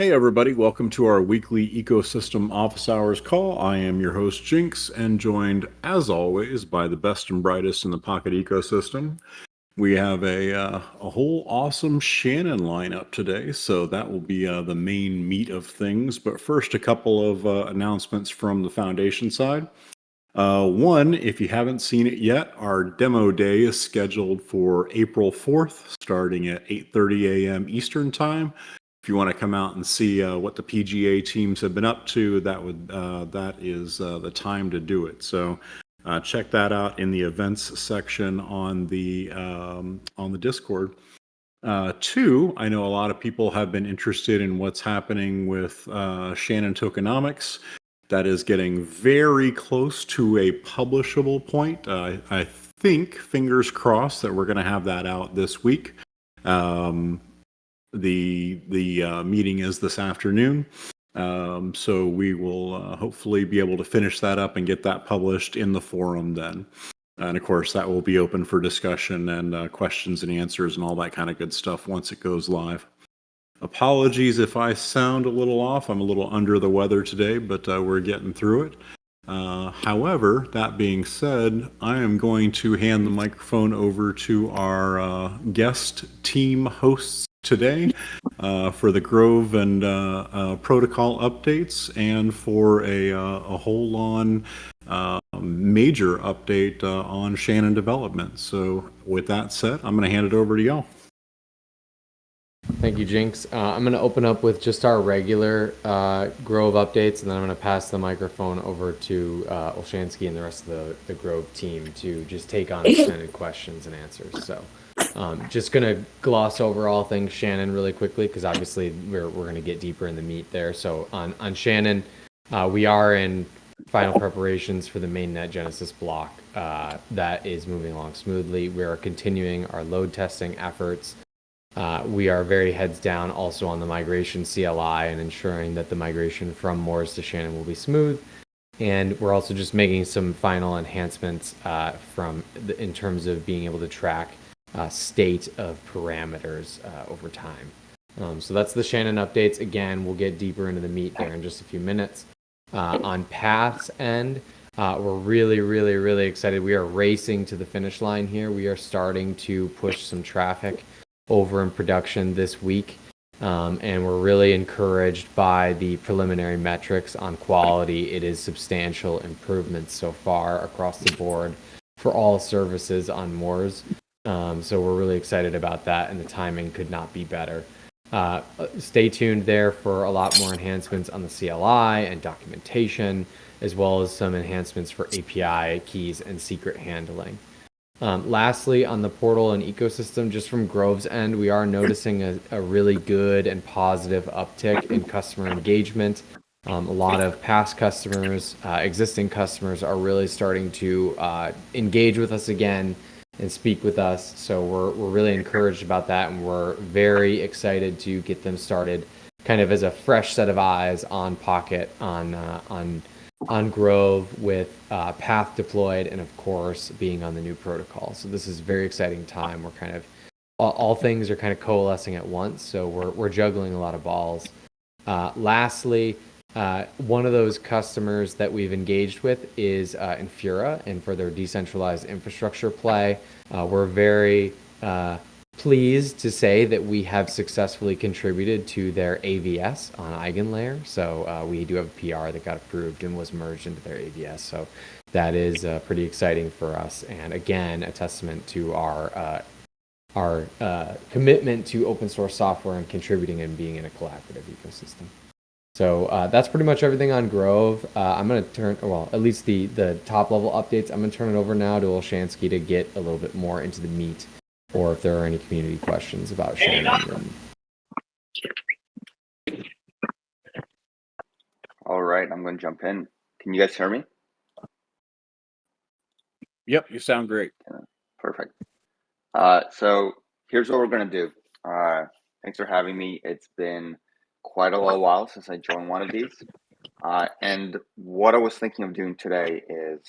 Hey everybody, welcome to our weekly Ecosystem Office Hours call. I am your host Jinx and joined as always by the best and brightest in the Pocket ecosystem. We have a whole awesome Shannon lineup today, so that will be the main meat of things. But first, a couple of announcements from the Foundation side. One, if you haven't seen it yet, our demo day is scheduled for April 4th, starting at 8:30 a.m. Eastern Time. If you want to come out and see what the PGA teams have been up to, that is the time to do it. So check that out in the events section on the Discord. Two, I know a lot of people have been interested in what's happening with Shannon tokenomics. That is getting very close to a publishable point. I think, fingers crossed, that we're going to have that out this week. The meeting is this afternoon, so we will hopefully be able to finish that up and get that published in the forum then. And of course, that will be open for discussion and questions and answers and all that kind of good stuff once it goes live. Apologies if I sound a little off. I'm a little under the weather today, but we're getting through it. However, that being said, I am going to hand the microphone over to our guest team hosts today for the Grove and protocol updates and for a whole-on major update on Shannon development. So with that said, I'm going to hand it over to y'all. Thank you, Jinx. I'm going to open up with just our regular Grove updates, and then I'm going to pass the microphone over to Olshansky and the rest of the Grove team to just take on extended questions and answers. So just going to gloss over all things Shannon really quickly, because obviously we're going to get deeper in the meat there. So on Shannon, we are in final preparations for the mainnet Genesis block. That is moving along smoothly. We are continuing our load testing efforts. We are very heads down also on the migration CLI and ensuring that the migration from Moors to Shannon will be smooth. And we're also just making some final enhancements in terms of being able to track state of parameters over time. So that's the Shannon updates. Again, we'll get deeper into the meat there in just a few minutes. On Path's end, we're really excited. We are racing to the finish line here. We are starting to push some traffic over in production this week, and we're really encouraged by the preliminary metrics on quality. It is substantial improvements so far across the board for all services on Moors. So we're really excited about that, and the timing could not be better. Stay tuned there for a lot more enhancements on the CLI and documentation, as well as some enhancements for API keys and secret handling. Lastly, on the portal and ecosystem, just from Grove's end, we are noticing a really good and positive uptick in customer engagement. A lot of past customers, existing customers are really starting to engage with us again and speak with us. So we're really encouraged about that, and we're very excited to get them started kind of as a fresh set of eyes on Pocket, on Grove, with Path deployed, and of course being on the new protocol. So this is a very exciting time. We're kind of all things are kind of coalescing at once, so we're juggling a lot of balls. Lastly, one of those customers that we've engaged with is Infura, and for their decentralized infrastructure play, we're very pleased to say that we have successfully contributed to their AVS on EigenLayer. So we do have a PR that got approved and was merged into their AVS. So that is pretty exciting for us, and again, a testament to our commitment to open source software and contributing and being in a collaborative ecosystem. So that's pretty much everything on Grove. I'm going to at least the top level updates, I'm going to turn it over now to Olshansky to get a little bit more into the meat, or if there are any community questions about Shannon. All right, I'm going to jump in. Can you guys hear me? Yep, you sound great. Perfect. So here's what we're going to do. Thanks for having me. It's been quite a little while since I joined one of these. And what I was thinking of doing today is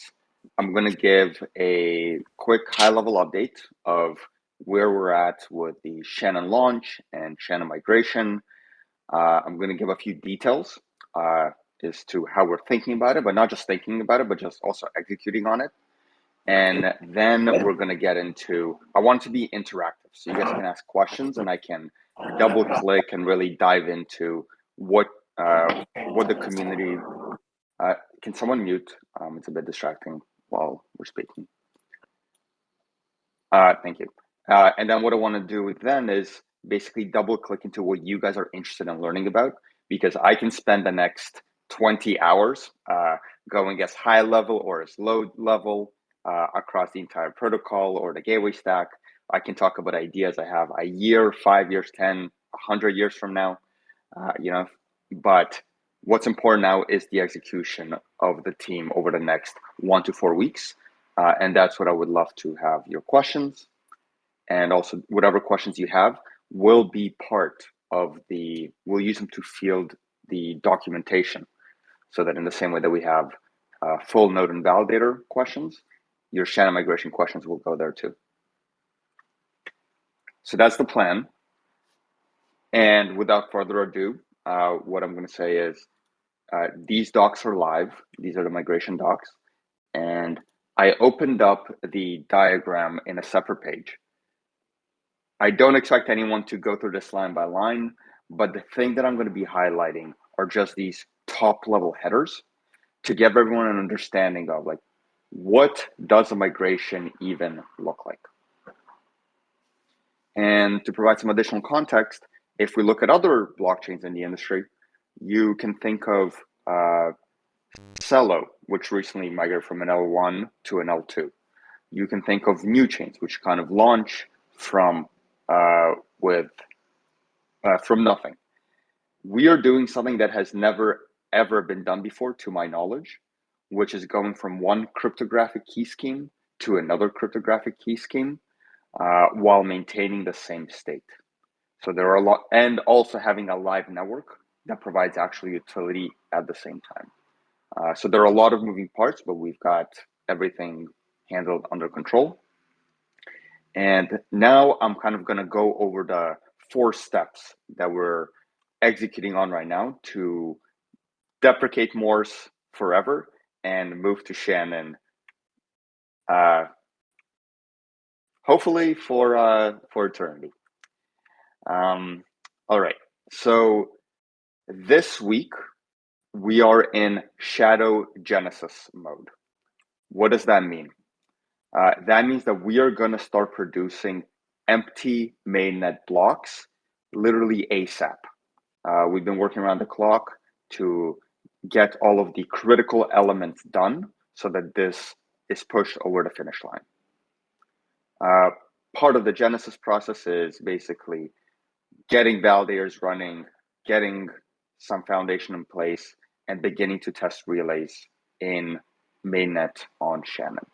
I'm going to give a quick high-level update of where we're at with the Shannon launch and Shannon migration. I'm going to give a few details as to how we're thinking about it, but not just thinking about it, but just also executing on it. And then we're going to get into, I want it to be interactive. So you guys can ask questions and I can double click and really dive into what the community, can someone mute? It's a bit distracting while we're speaking. Thank you. And then what I want to do then is basically double click into what you guys are interested in learning about, because I can spend the next 20 hours going as high level or as low level across the entire protocol or the gateway stack. I can talk about ideas I have a year, 5 years, 10, 100 years from now, but what's important now is the execution of the team over the next 1 to 4 weeks. And that's what I would love to have your questions. And also whatever questions you have will be part of we'll use them to field the documentation, so that in the same way that we have full node and validator questions, your Shannon migration questions will go there too. So that's the plan. And without further ado, what I'm going to say is these docs are live. These are the migration docs. And I opened up the diagram in a separate page. I don't expect anyone to go through this line by line, but the thing that I'm going to be highlighting are just these top level headers to give everyone an understanding of like, what does a migration even look like? And to provide some additional context, if we look at other blockchains in the industry, you can think of Celo, which recently migrated from an L1 to an L2. You can think of new chains, which kind of launch from nothing. We are doing something that has never ever been done before, to my knowledge, which is going from one cryptographic key scheme to another cryptographic key scheme while maintaining the same state. So there are a lot, and also having a live network that provides actual utility at the same time. So there are a lot of moving parts, but we've got everything handled under control. And now I'm kind of going to go over the 4 steps that we're executing on right now to deprecate Morse forever and move to Shannon, hopefully for eternity. All right, so this week we are in shadow genesis mode. What does that mean? That means that we are going to start producing empty mainnet blocks literally ASAP. We've been working around the clock to get all of the critical elements done so that this is pushed over the finish line. Part of the Genesis process is basically getting validators running, getting some foundation in place, and beginning to test relays in mainnet on Shannon.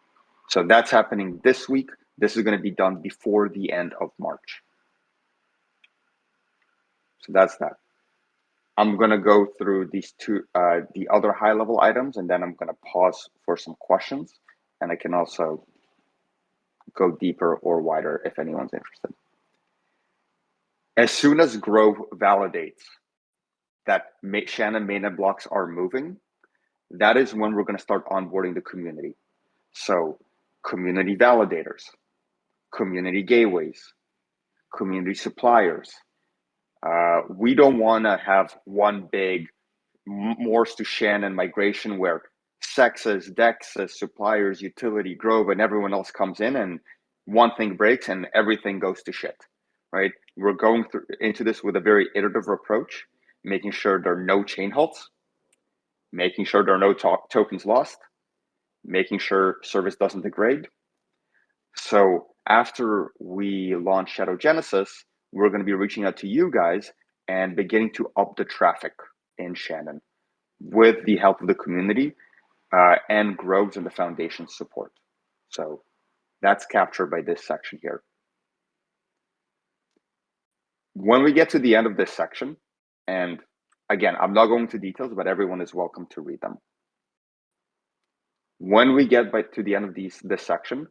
So that's happening this week. This is going to be done before the end of March. So that's that. I'm going to go through these two, the other high level items, and then I'm going to pause for some questions. And I can also go deeper or wider if anyone's interested. As soon as Grove validates that Shannon mainnet blocks are moving, that is when we're going to start onboarding the community. So community validators, community gateways, community suppliers. We don't want to have one big Morse to Shannon migration where Sexes, Dexes, suppliers, utility, Grove, and everyone else comes in and one thing breaks and everything goes to shit, right? We're going into this with a very iterative approach, making sure there are no chain halts, making sure there are no tokens lost, making sure service doesn't degrade. So after we launch Shadow Genesis, we're going to be reaching out to you guys and beginning to up the traffic in Shannon with the help of the community and Groves and the foundation support. So that's captured by this section here. When we get to the end of this section, and again, I'm not going into details, but everyone is welcome to read them. When we get to the end of this section,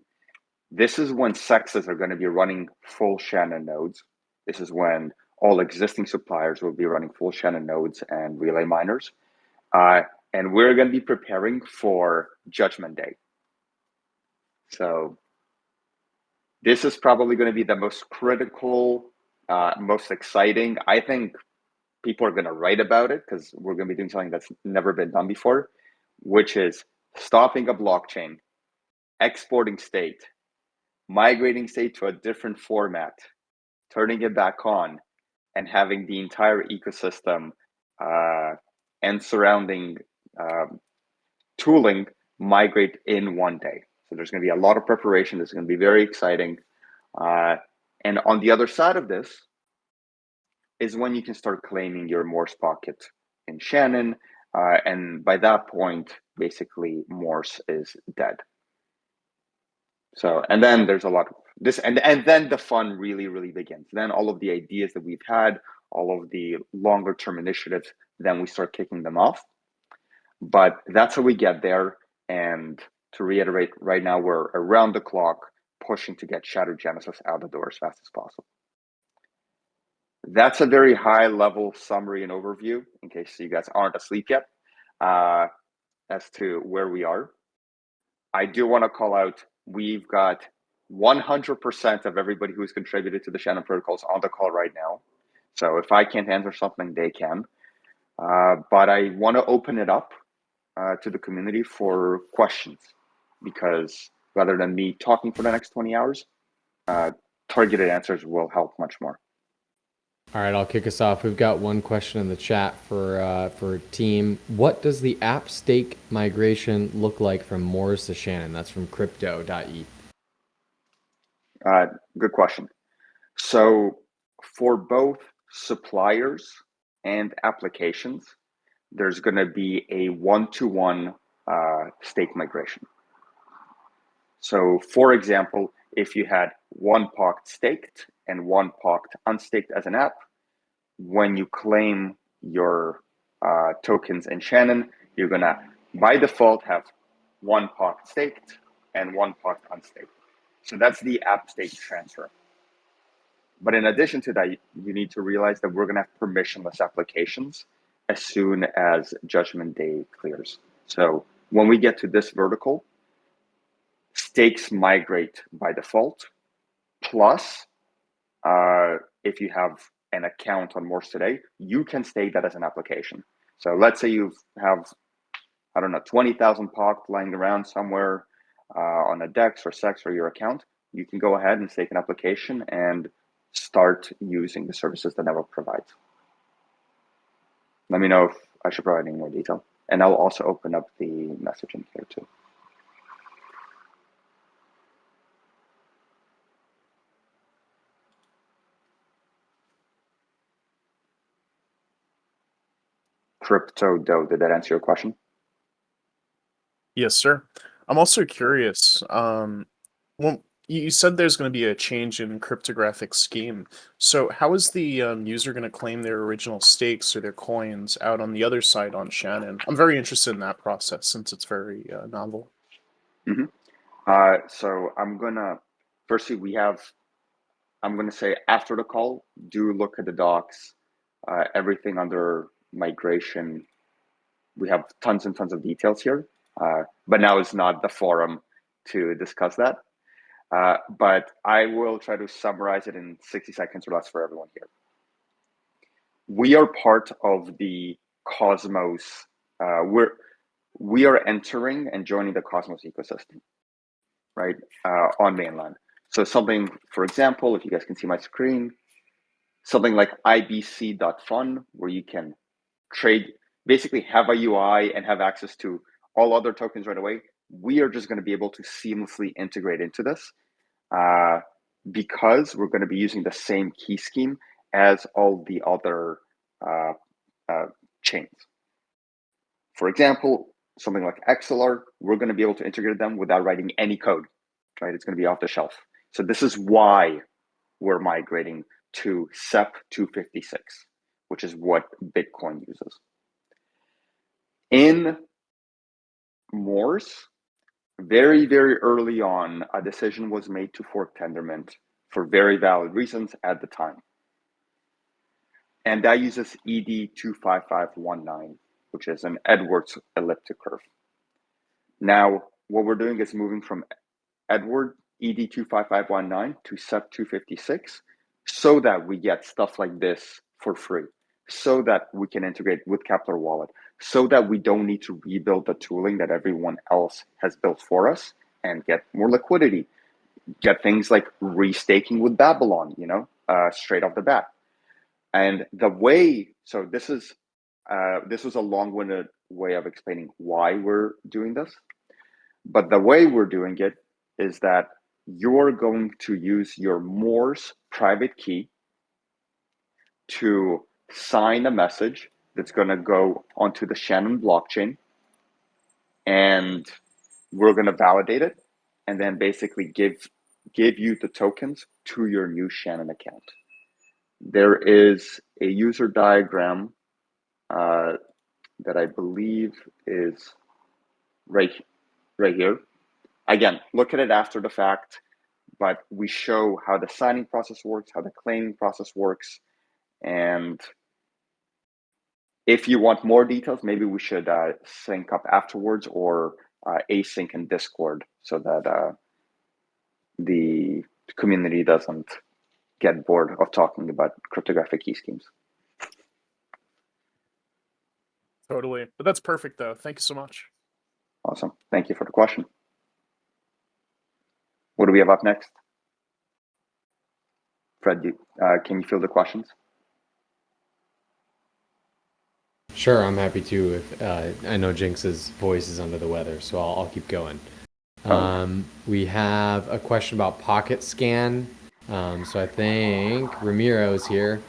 this is when Sexes are going to be running full Shannon nodes. This is when all existing suppliers will be running full Shannon nodes and relay miners. And we're going to be preparing for Judgment Day. So this is probably going to be the most critical, most exciting. I think people are going to write about it because we're going to be doing something that's never been done before, which is stopping a blockchain, exporting state, migrating state to a different format, turning it back on, and having the entire ecosystem and surrounding tooling migrate in one day. So there's going to be a lot of preparation. This is going to be very exciting. And on the other side of this is when you can start claiming your Morse pocket in Shannon. And by that point, basically Morse is dead. So, and then there's a lot of this, and then the fun really begins. Then all of the ideas that we've had, all of the longer term initiatives, then we start kicking them off. But that's how we get there. And to reiterate, right now we're around the clock pushing to get Shadow Genesis out the door as fast as possible. That's a very high level summary and overview, in case you guys aren't asleep yet, as to where we are. I do want to call out, we've got 100% of everybody who's contributed to the Shannon protocols on the call right now. So if I can't answer something, they can. But I want to open it up to the community for questions, because rather than me talking for the next 20 hours, targeted answers will help much more. All right, I'll kick us off. We've got one question in the chat for team. What does the app stake migration look like from Morse to Shannon? That's from crypto.eth. Good question. So for both suppliers and applications, there's going to be a one-to-one stake migration. So for example, if you had one POKT staked and one POKT unstaked as an app, when you claim your tokens in Shannon, you're going to, by default, have one POKT staked and one POKT unstaked. So that's the app stake transfer. But in addition to that, you need to realize that we're going to have permissionless applications as soon as Judgment Day clears. So when we get to this vertical, stakes migrate by default. Plus, if you have an account on Morse today, you can stake that as an application. So let's say you have, I don't know, 20,000 POKT lying around somewhere on a DEX or SEX or your account. You can go ahead and stake an application and start using the services that Network provides. Let me know if I should provide any more detail. And I'll also open up the messaging here too. Crypto Doe, did that answer your question? Yes, sir. I'm also curious. Well, you said there's going to be a change in cryptographic scheme. So how is the user going to claim their original stakes or their coins out on the other side on Shannon? I'm very interested in that process since it's very novel. So I'm gonna, firstly, I'm gonna say after the call, do look at the docs, everything under migration. We have tons and tons of details here, but now is not the forum to discuss that. But I will try to summarize it in 60 seconds or less for everyone here. We are part of the Cosmos. We are entering and joining the Cosmos ecosystem, right, on mainland. So something, for example, if you guys can see my screen, something like ibc.fun, where you can trade, basically have a UI and have access to all other tokens right away. We are just going to be able to seamlessly integrate into this because we're going to be using the same key scheme as all the other chains. For example, something like XLR, we're going to be able to integrate them without writing any code, right? It's going to be off the shelf. So this is why we're migrating to SEP 256, which is what Bitcoin uses. In Morse, very early on, a decision was made to fork Tendermint for very valid reasons at the time. and that uses ED25519, which is an Edwards elliptic curve. Now, what we're doing is moving from Edward ED25519 to SEP256 so that we get stuff like this for free, so that we can integrate with Kepler Wallet, so that we don't need to rebuild the tooling that everyone else has built for us and get more liquidity, get things like restaking with Babylon, straight off the bat. And the way, so this was a long-winded way of explaining why we're doing this. But the way we're doing it is that you're going to use your Morse private key to sign a message that's going to go onto the Shannon blockchain, and we're going to validate it and then basically give you the tokens to your new Shannon account. There is a user diagram that I believe is right here. Again, look at it after the fact, but we show how the signing process works, how the claiming process works, and if you want more details, maybe we should sync up afterwards or async in Discord so that the community doesn't get bored of talking about cryptographic key schemes. Totally. But that's perfect, though. Thank you so much. Awesome. Thank you for the question. What do we have up next? Fred, can you field the questions? Sure, I'm happy to. If I know Jinx's voice is under the weather, so I'll keep going. We have a question about Pocket Scan. So I think Ramiro is here.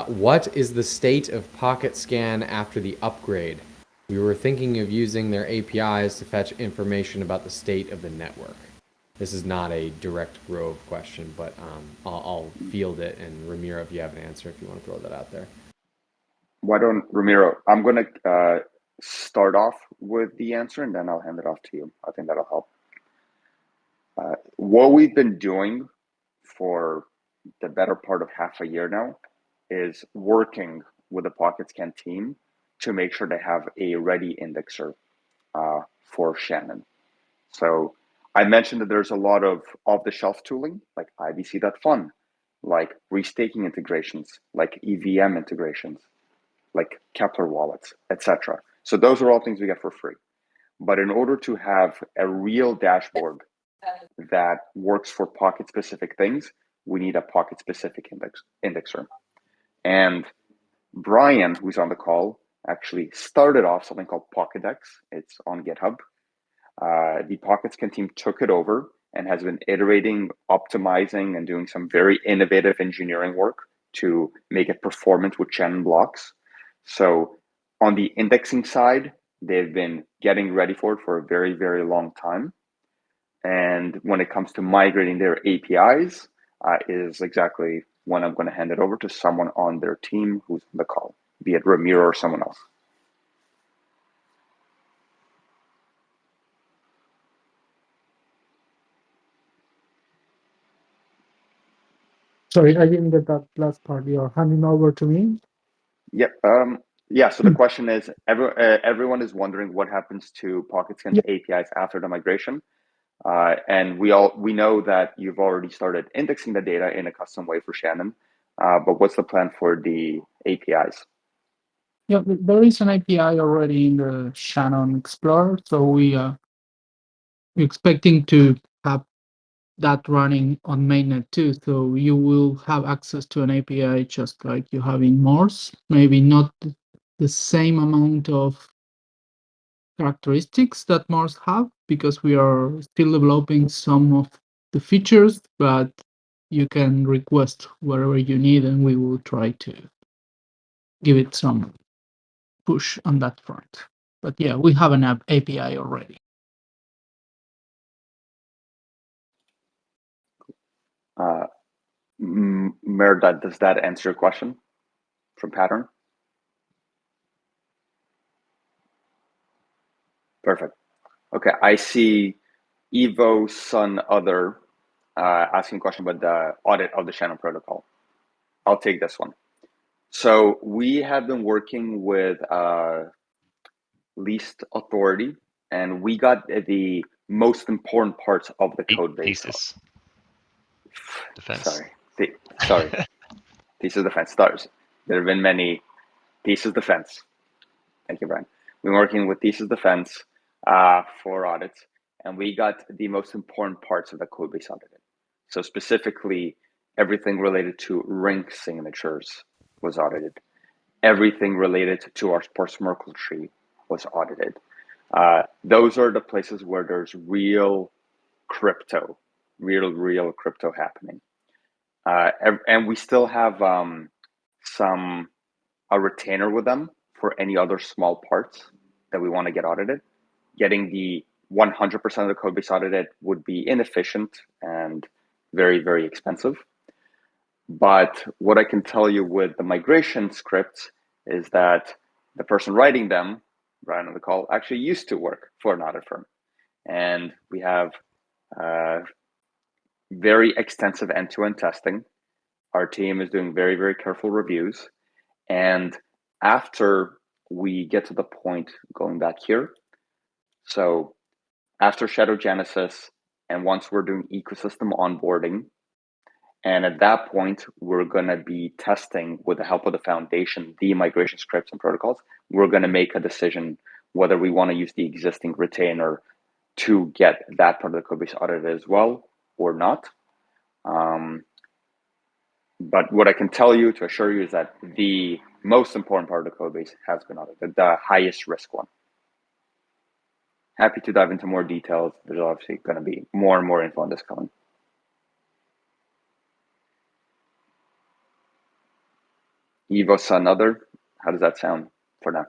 What is the state of Pocket Scan after the upgrade? We were thinking of using their APIs to fetch information about the state of the network. This is not a direct Grove question, but I'll field it. And Ramiro, if you have an answer, if you want to throw that out there. Why don't, Ramiro, I'm going to start off with the answer and then I'll hand it off to you. I think that'll help. What we've been doing for the better part of half a year now is working with the PocketScan team to make sure they have a ready indexer for Shannon. So I mentioned that there's a lot of off-the-shelf tooling like IBC.fun, like restaking integrations, like EVM integrations, like Kepler wallets, etc. So those are all things we get for free. But in order to have a real dashboard that works for pocket-specific things, we need a pocket-specific indexer. And Brian, who's on the call, actually started off something called PocketX. It's on GitHub. The PocketScan team took it over and has been iterating, optimizing, and doing some very innovative engineering work to make it performant with Shannon blocks. So on the indexing side, they've been getting ready for it for a very, very long time. And when it comes to migrating their APIs, is exactly when I'm going to hand it over to someone on their team who's on the call, be it Ramiro or someone else. Sorry, I didn't get that last part. You're handing over to me? Yep. Yeah. So the question is, everyone is wondering what happens to PocketScan's APIs after the migration. And we know that you've already started indexing the data in a custom way for Shannon. But what's the plan for the APIs? Yeah, there is an API already in the Shannon Explorer, so we're expecting to have that running on mainnet too. So you will have access to an API just like you have in Morse. Maybe not the same amount of characteristics that Morse have because we are still developing some of the features, but you can request whatever you need and we will try to give it some push on that front. But yeah, we have an API already. Merdad, does that answer your question from Pattern? Perfect. Okay, I see Evo Sun Other asking a question about the audit of the Shannon protocol. I'll take this one. So we have been working with least authority, and we got the most important parts of the code base. Thesis. Defense. Sorry. Thesis defense. Stars. There have been many. Thesis defense. Thank you, Brian. We're working with thesis defense for audits, and we got the most important parts of the code base audited. So specifically, everything related to rank signatures was audited. Everything related to our sports Merkle tree was audited. Those are the places where there's real crypto happening. And we still have a retainer with them for any other small parts that we want to get audited. Getting the 100% of the code base audited would be inefficient and very, very expensive. But what I can tell you with the migration scripts is that the person writing them, Brian on the call, actually used to work for an audit firm. And we have very extensive end-to-end testing. Our team is doing very, very careful reviews. And after we get to the point going back here, so after Shadow Genesis, and once we're doing ecosystem onboarding, and at that point, we're going to be testing with the help of the foundation, the migration scripts and protocols. We're going to make a decision whether we want to use the existing retainer to get that part of the code base audited as well or not. But what I can tell you to assure you is that the most important part of the code base has been audited, the highest risk one. Happy to dive into more details. There's obviously going to be more and more info on this coming. Evos another. How does that sound for now?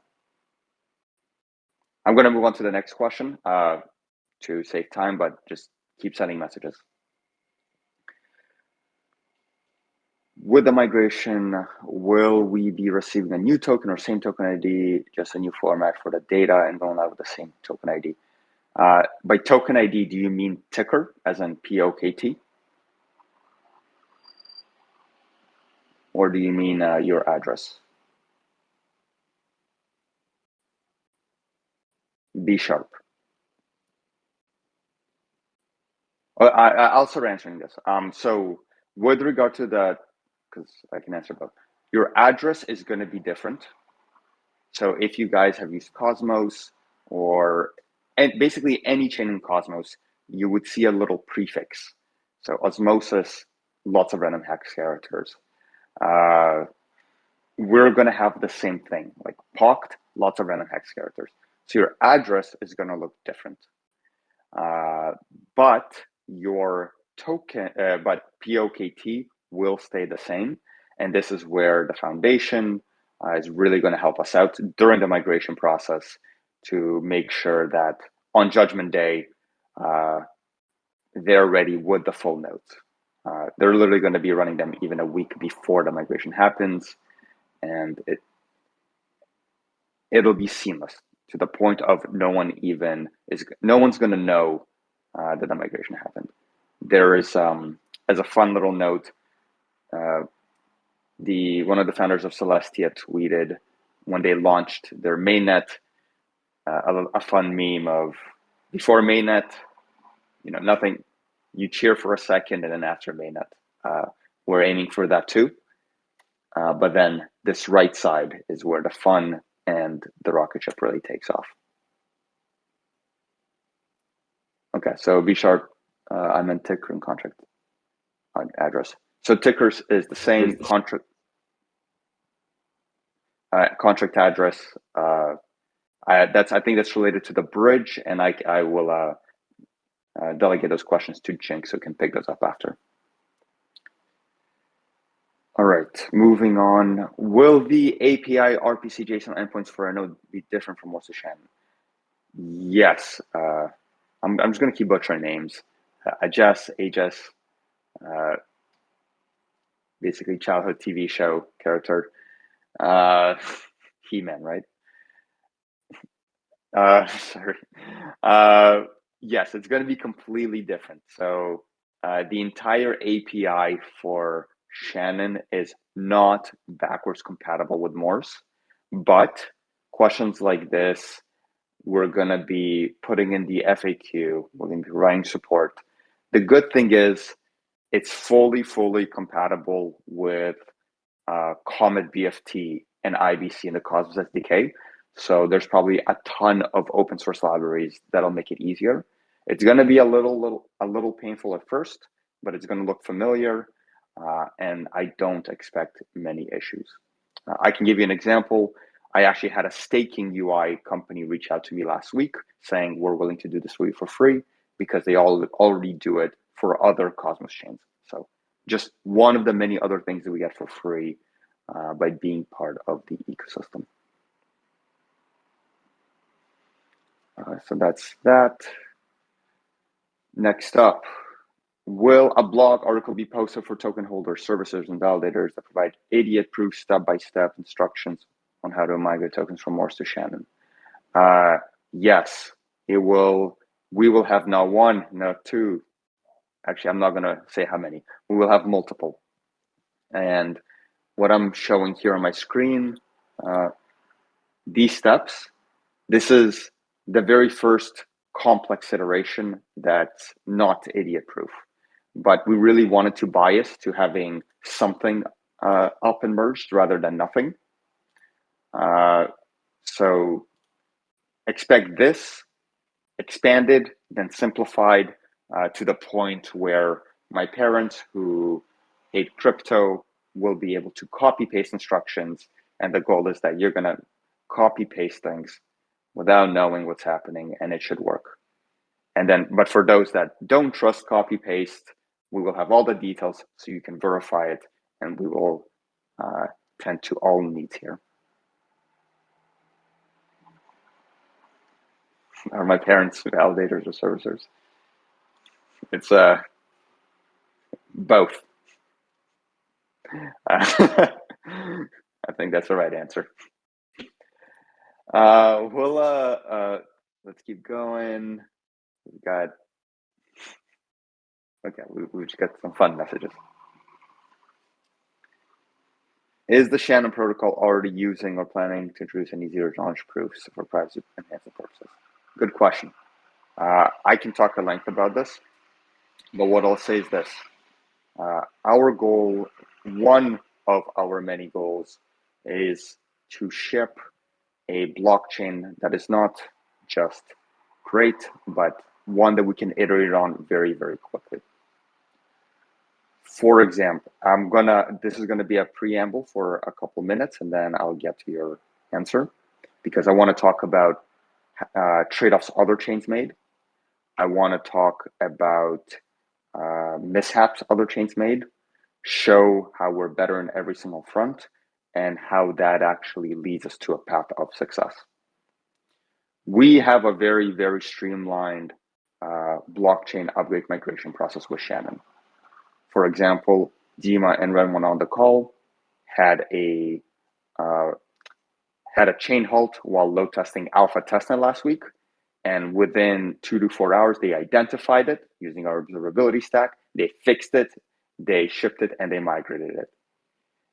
I'm going to move on to the next question to save time, but just keep sending messages. With the migration, will we be receiving a new token or same token ID, just a new format for the data and don't have the same token ID? By token ID, do you mean ticker, as in POKT? Or do you mean your address? B sharp. I'll start answering this. So with regard to the, because I can answer both, your address is going to be different. So if you guys have used Cosmos or basically any chain in Cosmos, you would see a little prefix. So Osmosis, lots of random hex characters. We're going to have the same thing, like POKT, lots of random hex characters. So your address is going to look different. But your token, but POKT will stay the same. And this is where the foundation is really going to help us out during the migration process to make sure that on Judgment Day, they're ready with the full nodes. They're literally going to be running them even a week before the migration happens. And it'll be seamless to the point of no one's going to know that the migration happened. There is, as a fun little note, one of the founders of Celestia tweeted when they launched their mainnet a fun meme of before mainnet, nothing. You cheer for a second, and then after mainnet, we're aiming for that too. But then this right side is where the fun and the rocket ship really takes off. Okay, so B sharp, I meant ticker and contract address. So tickers is the same contract address. I think that's related to the bridge, and I will delegate those questions to Jinx, who can pick those up after. All right, moving on. Will the API RPC JSON endpoints for a node be different from what's a Shannon? Yes. I'm just going to keep butchering names. Ajes, basically childhood TV show character. He-Man, right? Sorry. Yes, it's going to be completely different. So the entire API for Shannon is not backwards compatible with Morse, but questions like this, we're going to be putting in the FAQ, we're going to be writing support. The good thing is it's fully compatible with Comet BFT and IBC in the Cosmos SDK. So there's probably a ton of open source libraries that'll make it easier. It's going to be a little painful at first, but it's going to look familiar, and I don't expect many issues. I can give you an example. I actually had a staking UI company reach out to me last week saying we're willing to do this for you for free because they already do it for other Cosmos chains. So just one of the many other things that we get for free by being part of the ecosystem. So that's that. Next up, will a blog article be posted for token holders, servicers, and validators that provide idiot-proof step-by-step instructions on how to migrate tokens from Morse to Shannon? Yes, it will. We will have not one, not two. Actually, I'm not going to say how many. We will have multiple. And what I'm showing here on my screen, these steps, this is the very first complex iteration that's not idiot proof, but we really wanted to bias to having something up and merged rather than nothing. So expect this expanded, then simplified to the point where my parents who hate crypto will be able to copy paste instructions. And the goal is that you're going to copy paste things without knowing what's happening, and it should work. And then, but for those that don't trust copy paste, we will have all the details so you can verify it, and we will tend to all needs here. Are my parents validators or servicers? It's both. I think that's the right answer. Let's keep going. We got, okay, we just got some fun messages. Is the Shannon protocol already using or planning to introduce any zero knowledge proofs for privacy enhancement purposes? Good question. I can talk at length about this, but what I'll say is this. Our goal, one of our many goals, is to ship a blockchain that is not just great, but one that we can iterate on very, very quickly. For example, this is gonna be a preamble for a couple minutes, and then I'll get to your answer, because I want to talk about trade-offs other chains made. I want to talk about mishaps other chains made, show how we're better in every single front, and how that actually leads us to a path of success. We have a very, very streamlined blockchain upgrade migration process with Shannon. For example, Dima and Renwan on the call had a chain halt while load testing alpha testnet last week. And within 2 to 4 hours, they identified it using our observability stack. They fixed it, they shipped it, and they migrated it.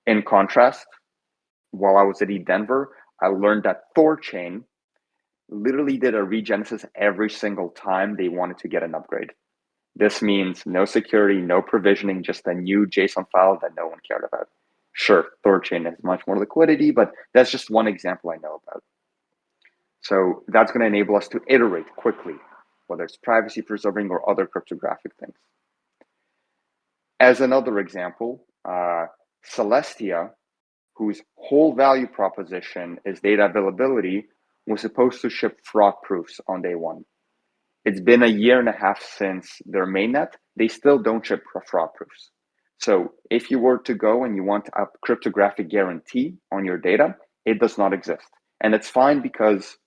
In contrast, while I was at eDenver, I learned that Thorchain literally did a regenesis every single time they wanted to get an upgrade. This means no security, no provisioning, just a new JSON file that no one cared about. Sure, Thorchain has much more liquidity, but that's just one example I know about. So that's going to enable us to iterate quickly, whether it's privacy preserving or other cryptographic things. As another example, Celestia, whose whole value proposition is data availability, was supposed to ship fraud proofs on day one. It's been a year and a half since their mainnet. They still don't ship fraud proofs. So if you were to go and you want a cryptographic guarantee on your data, it does not exist. And it's fine because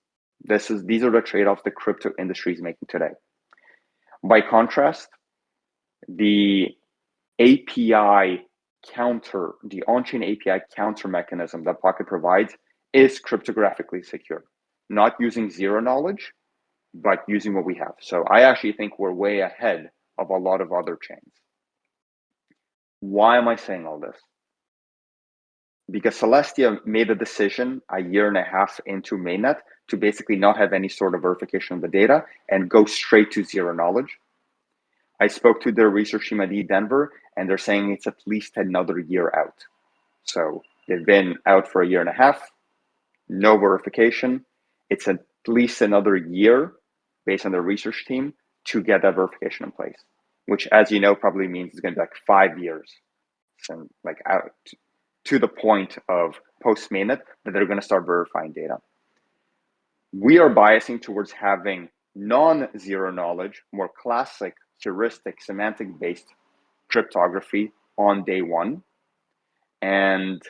these are the trade-offs the crypto industry is making today. By contrast, the API counter, the on-chain API counter mechanism that POKT provides is cryptographically secure, not using zero knowledge, but using what we have. So I actually think we're way ahead of a lot of other chains. Why am I saying all this? because Celestia made a decision a year and a half into mainnet to basically not have any sort of verification of the data and go straight to zero knowledge. I spoke to their research team at Denver, and they're saying it's at least another year out. So they've been out for a year and a half, no verification. It's at least another year based on their research team to get that verification in place, which, as you know, probably means it's going to be like 5 years. So like out to the point of post mainnet that they're going to start verifying data. We are biasing towards having non-zero knowledge, more classic, heuristic, semantic-based cryptography on day one, and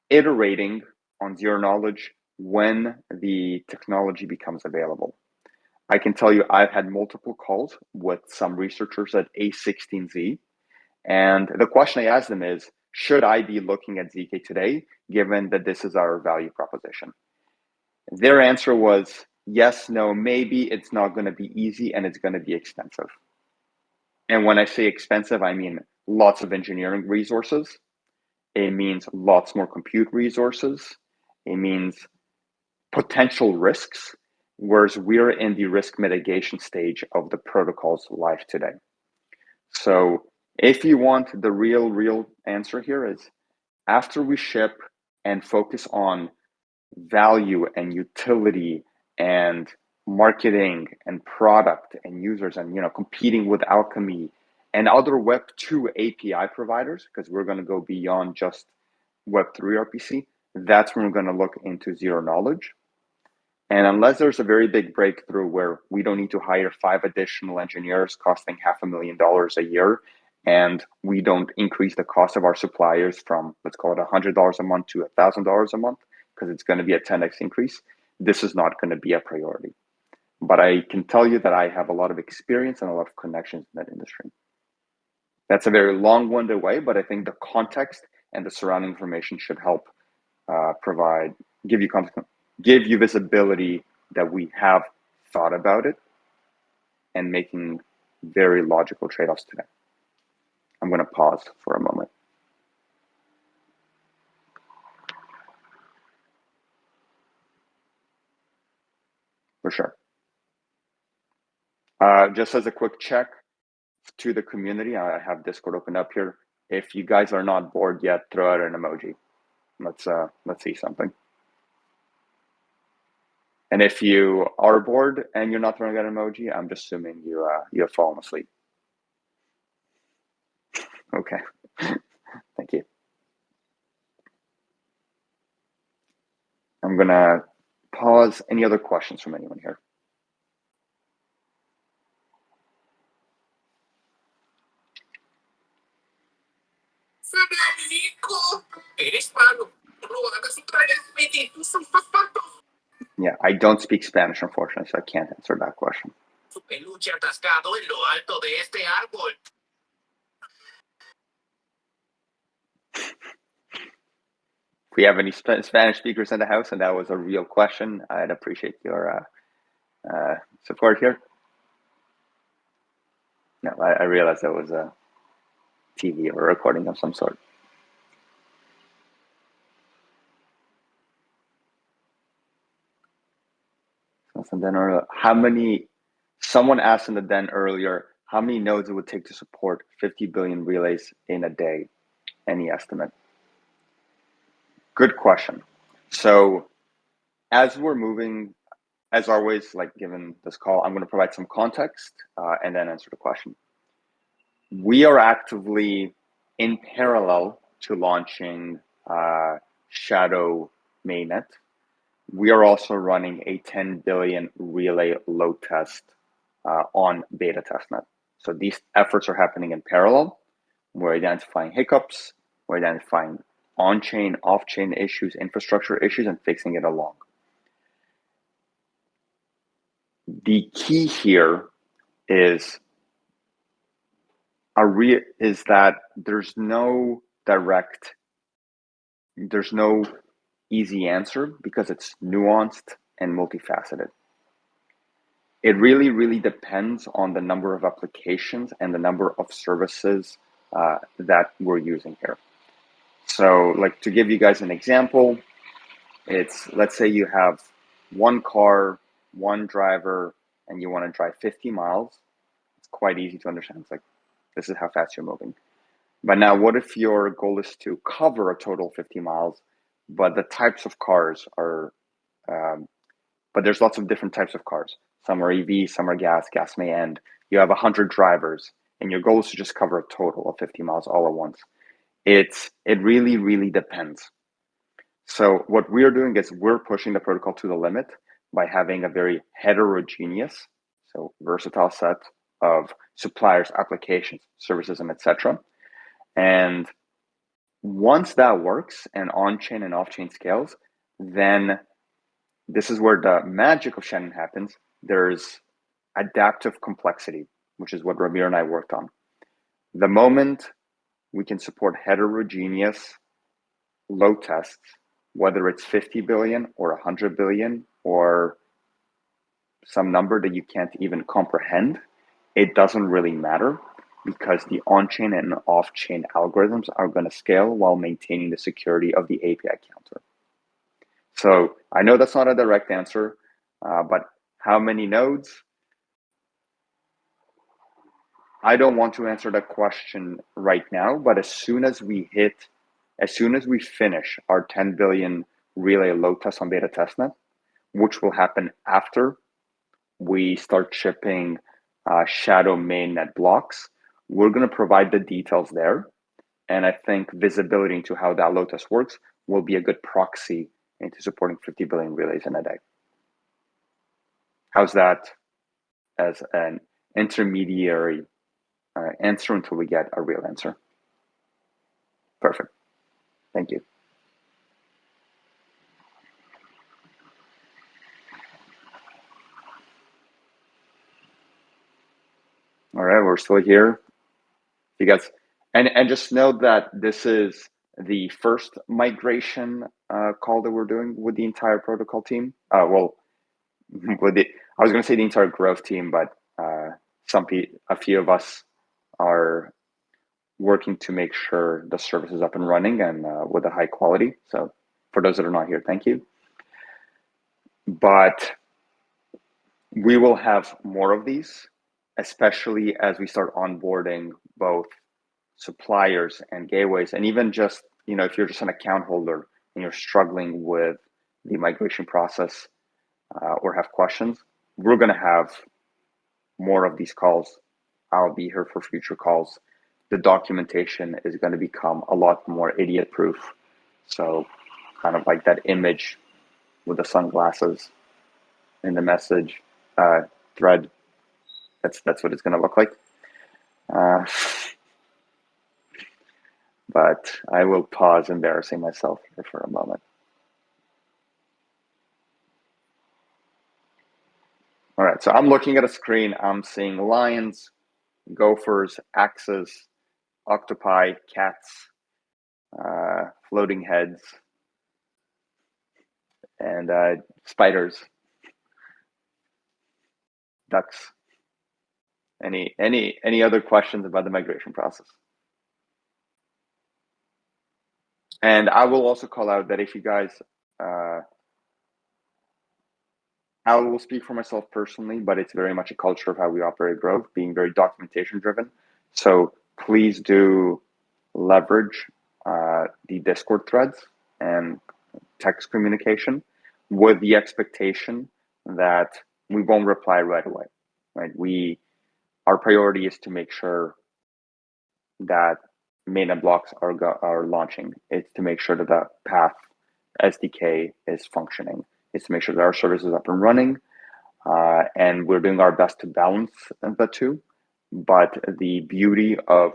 iterating on zero knowledge when the technology becomes available. I can tell you I've had multiple calls with some researchers at A16Z, and the question I asked them is, should I be looking at ZK today, given that this is our value proposition? Their answer was yes, no, maybe. It's not going to be easy and it's going to be expensive. And when I say expensive, I mean lots of engineering resources. It means lots more compute resources. It means potential risks, whereas we're in the risk mitigation stage of the protocol's life today. So if you want the real answer here is, after we ship and focus on value and utility and marketing and product and users and competing with Alchemy and other Web2 API providers, because we're going to go beyond just Web3 RPC, that's when we're going to look into zero knowledge. And unless there's a very big breakthrough where we don't need to hire 5 additional engineers costing $500,000 a year, and we don't increase the cost of our suppliers from, let's call it $100 a month to $1,000 a month, because it's going to be a 10x increase, this is not going to be a priority. But I can tell you that I have a lot of experience and a lot of connections in that industry. That's a very long-winded way, but I think the context and the surrounding information should help give you visibility that we have thought about it and making very logical trade-offs today. I'm going to pause for a moment. For sure. Just as a quick check to the community, I have Discord open up here. If you guys are not bored yet, throw out an emoji. Let's see something. And if you are bored and you're not throwing out an emoji, I'm just assuming you have fallen asleep. Okay. Thank you. I'm gonna pause. Any other questions from anyone here? Yeah, I don't speak Spanish, unfortunately, so I can't answer that question. If we have any Spanish speakers in the house and that was a real question, I'd appreciate your support here. No, I realized that was a TV or a recording of some sort. Someone asked in the den earlier, how many nodes it would take to support 50 billion relays in a day? Any estimate? Good question. So as we're moving, as always, like given this call, I'm going to provide some context and then answer the question. We are actively in parallel to launching Shadow mainnet. We are also running a 10 billion relay load test on beta testnet. So these efforts are happening in parallel. We're identifying hiccups, we're identifying on-chain, off-chain issues, infrastructure issues, and fixing it along. The key here is that there's no easy answer because it's nuanced and multifaceted. It really depends on the number of applications and the number of services that we're using here. So like to give you guys an example, it's let's say you have one car, one driver, and you want to drive 50 miles. It's quite easy to understand. It's like, this is how fast you're moving. But now what if your goal is to cover a total 50 miles, but the types of cars are, but there's lots of different types of cars. Some are EV, some are gas may end. You have 100 drivers and your goal is to just cover a total of 50 miles all at once. It really, really depends. So what we're doing is we're pushing the protocol to the limit by having a very heterogeneous, so versatile set of suppliers, applications, services, and etc. And once that works and on-chain and off-chain scales, then this is where the magic of Shannon happens. There's adaptive complexity, which is what Ramir and I worked on. The moment we can support heterogeneous load tests, whether it's 50 billion or 100 billion or some number that you can't even comprehend, it doesn't really matter because the on-chain and off-chain algorithms are going to scale while maintaining the security of the API counter. So I know that's not a direct answer, but how many nodes? I don't want to answer that question right now, but as soon as we finish our 10 billion relay load test on beta testnet, which will happen after we start shipping shadow mainnet blocks, we're going to provide the details there. And I think visibility into how that load test works will be a good proxy into supporting 50 billion relays in a day. How's that as an intermediary answer until we get a real answer? Perfect. Thank you. All right, we're still here. You guys, and just note that this is the first migration call that we're doing with the entire protocol team. Well, with I was going to say the entire growth team, but a few of us are working to make sure the service is up and running and with a high quality. So for those that are not here, thank you. But we will have more of these, especially as we start onboarding both suppliers and gateways, and even just, if you're just an account holder and you're struggling with the migration process or have questions, we're going to have more of these calls. I'll be here for future calls. The documentation is going to become a lot more idiot proof. So kind of like that image with the sunglasses in the message thread. That's what it's going to look like. But I will pause embarrassing myself here for a moment. All right, so I'm looking at a screen. I'm seeing lions, gophers, axes, octopi, cats, floating heads, and spiders, ducks. Any other questions about the migration process? And I will also call out that if you guys, I will speak for myself personally, but it's very much a culture of how we operate growth, being very documentation driven. So please do leverage the Discord threads and text communication with the expectation that we won't reply right away, right? Our priority is to make sure that mainnet blocks are launching. It's to make sure that the Path SDK is functioning. It's to make sure that our service is up and running, and we're doing our best to balance the two. But the beauty of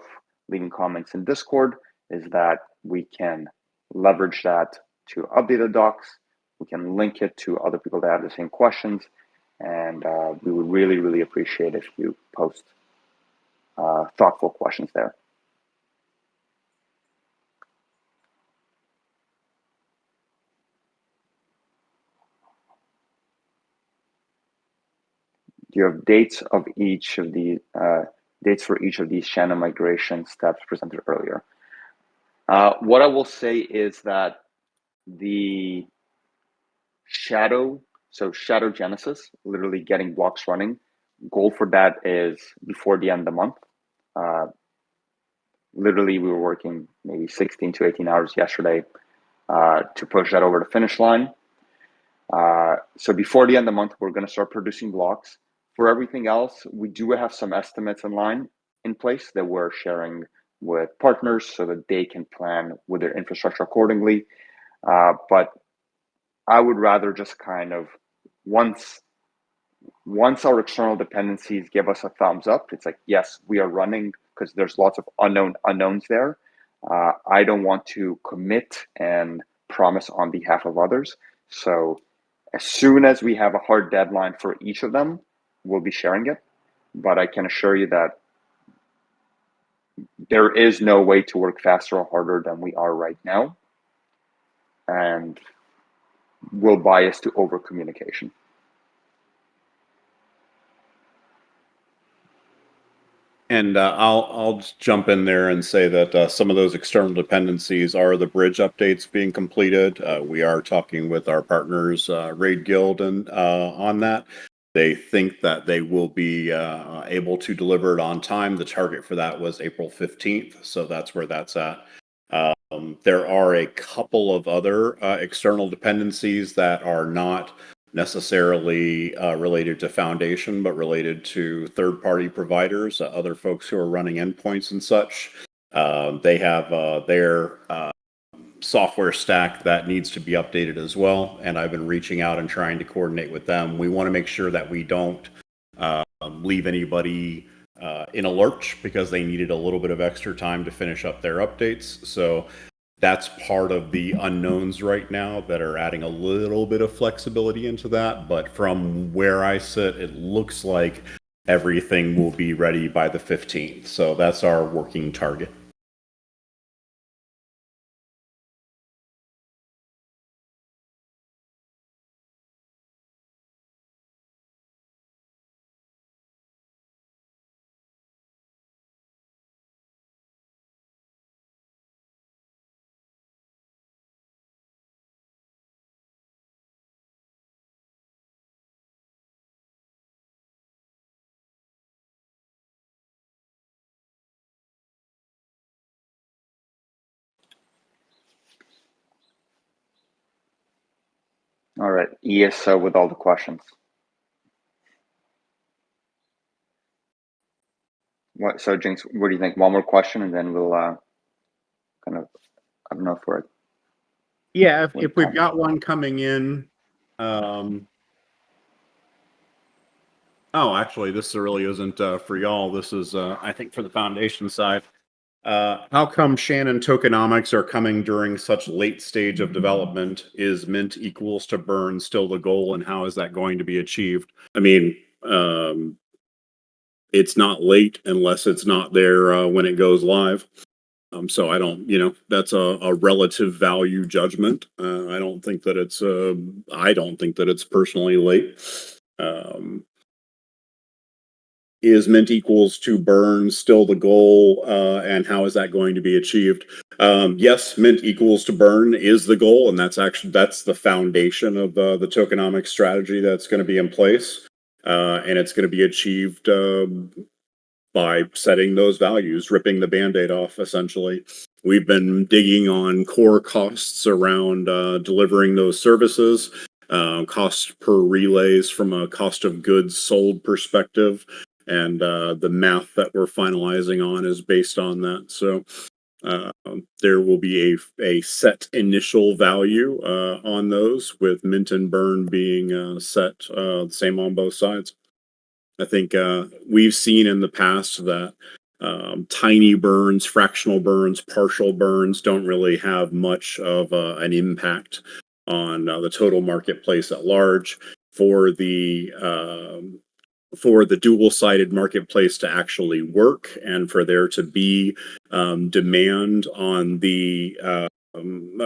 leaving comments in Discord is that we can leverage that to update the docs. We can link it to other people that have the same questions, and we would really, really appreciate if you post thoughtful questions there. Do you have dates of each of the dates for each of these Shannon migration steps presented earlier? What I will say is that the Shadow Genesis, literally getting blocks running, goal for that is before the end of the month. Literally, we were working maybe 16 to 18 hours yesterday to push that over the finish line. So before the end of the month, we're going to start producing blocks. For everything else, we do have some estimates in place that we're sharing with partners so that they can plan with their infrastructure accordingly. But I would rather just kind of once our external dependencies give us a thumbs up, it's like, yes, we are running, because there's lots of unknowns there. I don't want to commit and promise on behalf of others. So as soon as we have a hard deadline for each of them, we'll be sharing it. But I can assure you that there is no way to work faster or harder than we are right now. And will bias to over communication. And I'll just jump in there and say that some of those external dependencies are the bridge updates being completed. We are talking with our partners, Raid Guild, and on that. They think that they will be able to deliver it on time. The target for that was April 15th, so that's where that's at. There are a couple of other external dependencies that are not necessarily related to Foundation, but related to third-party providers, other folks who are running endpoints and such. They have their software stack that needs to be updated as well, and I've been reaching out and trying to coordinate with them. We want to make sure that we don't leave anybody in a lurch because they needed a little bit of extra time to finish up their updates. So that's part of the unknowns right now that are adding a little bit of flexibility into that. But from where I sit, it looks like everything will be ready by the 15th. So that's our working target. All right, ESO with all the questions. What? So Jinx, what do you think? One more question, and then we'll kind of, I don't know if we're. Yeah, What if we've time? got one coming in. Oh, actually, this really isn't for y'all. This is, I think, for the Foundation side. How come Shannon tokenomics are coming during such late stage of development? Is mint equals to burn still the goal, and how is that going to be achieved? I mean, it's not late unless it's not there when it goes live. So I don't, that's a relative value judgment. I don't think that it's personally late. Is mint equals to burn still the goal, and how is that going to be achieved? Yes, mint equals to burn is the goal, and that's the foundation of the tokenomics strategy that's going to be in place, and it's going to be achieved by setting those values, ripping the Band-Aid off, essentially. We've been digging on core costs around delivering those services, cost per relays from a cost of goods sold perspective, and the math that we're finalizing on is based on that. So there will be a set initial value on those, with mint and burn being set the same on both sides. I think we've seen in the past that tiny burns, fractional burns, partial burns don't really have much of an impact on the total marketplace at large. For the dual-sided marketplace to actually work, and for there to be demand on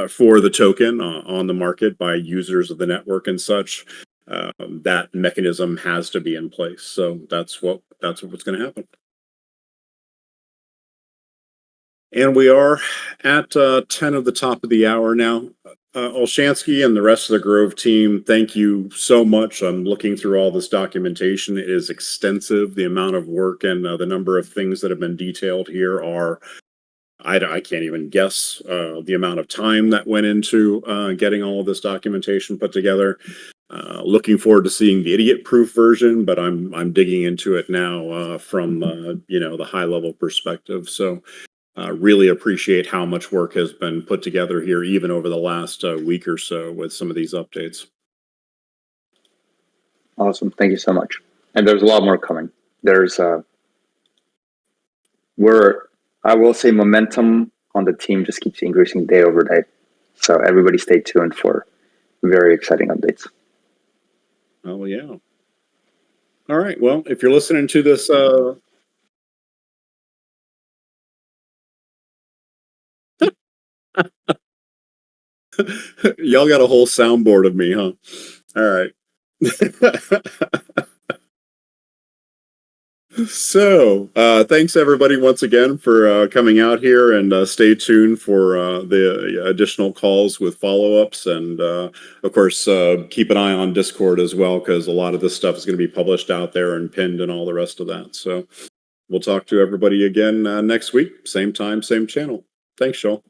for the token on the market by users of the network and such, that mechanism has to be in place. So that's what's going to happen. And we are at 10 of the top of the hour now. Olshansky and the rest of the Grove team, thank you so much. I'm looking through all this documentation. It is extensive. The amount of work and the number of things that have been detailed here are, I can't even guess the amount of time that went into getting all of this documentation put together. Looking forward to seeing the idiot-proof version, but I'm digging into it now from the high-level perspective. So really appreciate how much work has been put together here, even over the last week or so with some of these updates. Awesome. Thank you so much. And there's a lot more coming. I will say momentum on the team just keeps increasing day over day. So everybody stay tuned for very exciting updates. Oh, yeah. All right. Well, if you're listening to this, y'all got a whole soundboard of me, huh? All right. So, thanks everybody once again for coming out here, and stay tuned for the additional calls with follow-ups, and of course, keep an eye on Discord as well, because a lot of this stuff is going to be published out there and pinned and all the rest of that. So, we'll talk to everybody again next week, same time, same channel. Thanks, y'all.